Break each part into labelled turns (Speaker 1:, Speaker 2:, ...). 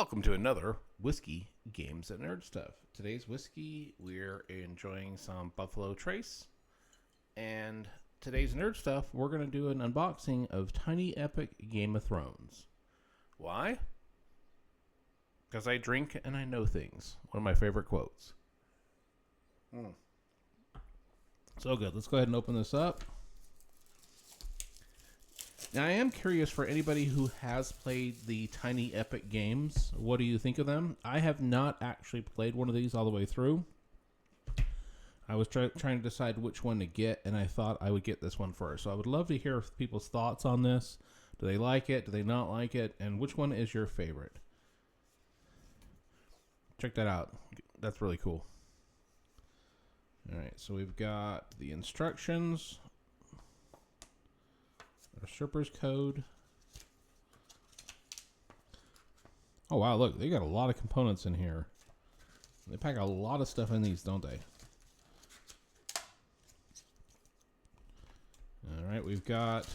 Speaker 1: Welcome to another Whiskey Games and Nerd Stuff. Today's whiskey, we're enjoying some Buffalo Trace. And today's Nerd Stuff, we're going to do an unboxing of Tiny Epic Game of Thrones. Why? Because I drink and I know things. One of my favorite quotes. So good. Let's go ahead and open this up. Now, I am curious for anybody who has played the Tiny Epic games. What do you think of them? I have not actually played one of these all the way through. I was trying to decide which one to get, and I thought I would get this one first. So I would love to hear people's thoughts on this. Do they like it? Do they not like it? And which one is your favorite? Check that out. That's really cool. All right, so we've got the instructions. Our Serper's code. Oh, wow, look. They got a lot of components in here. They pack a lot of stuff in these, don't they? All right, we've got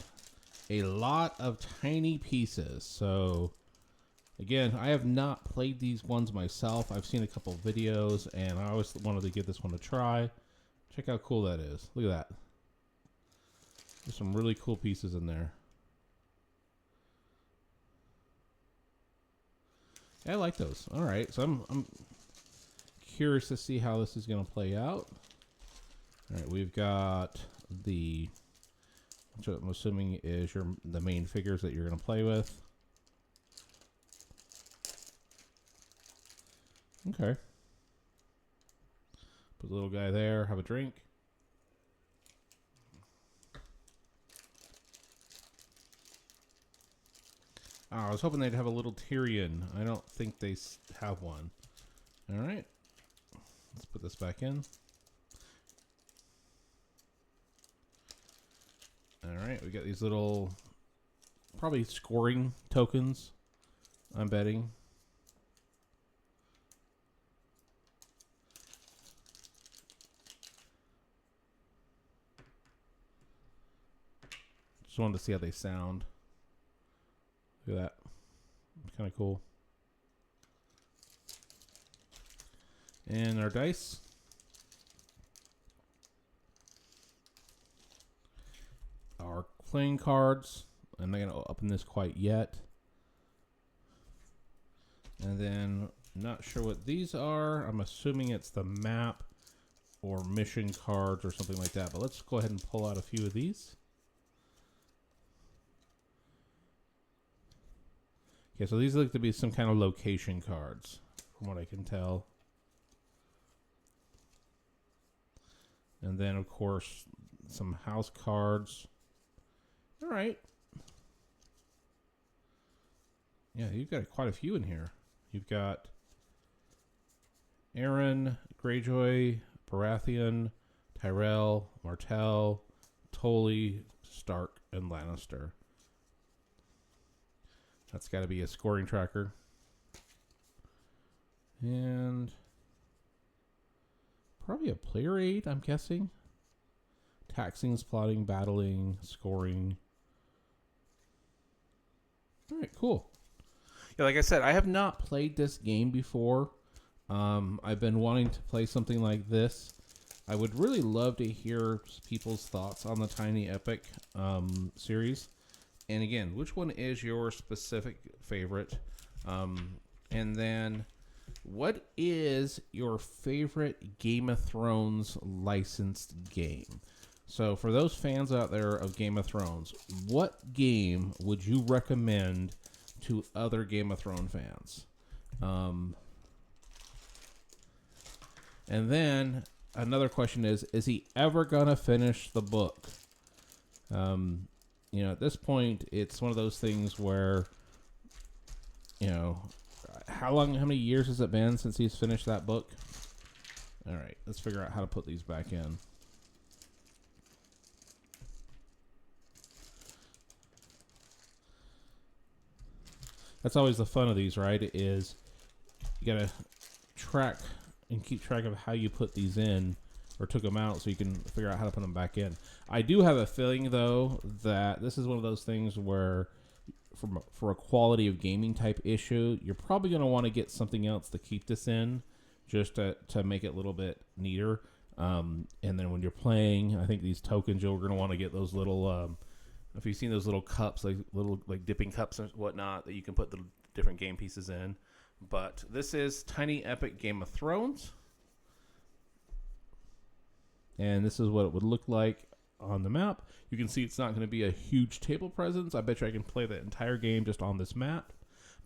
Speaker 1: a lot of tiny pieces. So, again, I have not played these ones myself. I've seen a couple of videos, and I always wanted to give this one a try. Check how cool that is. Look at that. There's some really cool pieces in there. I like those. All right, so I'm curious to see how this is going to play out. All right, we've got the, which I'm assuming is the main figures that you're going to play with. Okay. Put the little guy there. Have a drink. Oh, I was hoping they'd have a little Tyrion. I don't think they have one. All right. Let's put this back in. All right. We got these little, probably scoring tokens, I'm betting. Just wanted to see how they sound. Look at that. It's kind of cool. And our dice. Our playing cards. I'm not going to open this quite yet. And then, not sure what these are. I'm assuming it's the map or mission cards or something like that. But let's go ahead and pull out a few of these. Okay, so these look to be some kind of location cards, from what I can tell. And then, of course, some house cards. All right. Yeah, you've got quite a few in here. You've got Aaron, Greyjoy, Baratheon, Tyrell, Martell, Tully, Stark, and Lannister. That's got to be a scoring tracker. And probably a player aid, I'm guessing. Taxing, plotting, battling, scoring. All right, cool. Yeah, like I said, I have not played this game before. I've been wanting to play something like this. I would really love to hear people's thoughts on the Tiny Epic series. And again, which one is your specific favorite? And then, what is your favorite Game of Thrones licensed game? So for those fans out there of Game of Thrones, what game would you recommend to other Game of Thrones fans? And then, another question is he ever going to finish the book? You know, at this point, it's one of those things where, you know, how many years has it been since he's finished that book? All right, let's figure out how to put these back in. That's always the fun of these, right? Is you got to track and keep track of how you put these in or took them out so you can figure out how to put them back in. I do have a feeling, though, that this is one of those things where for a quality of gaming type issue, you're probably going to want to get something else to keep this in, just to make it a little bit neater. And then when you're playing, I think these tokens, you're going to want to get those little, if you've seen those little cups, like little like dipping cups and whatnot, that you can put the different game pieces in. But this is Tiny Epic Game of Thrones. And this is what it would look like on the map. You can see it's not going to be a huge table presence. I bet you I can play the entire game just on this map.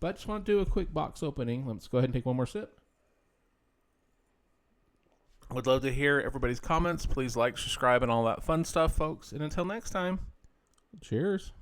Speaker 1: But I just want to do a quick box opening. Let's go ahead and take one more sip. Would love to hear everybody's comments. Please like, subscribe, and all that fun stuff, folks. And until next time, cheers.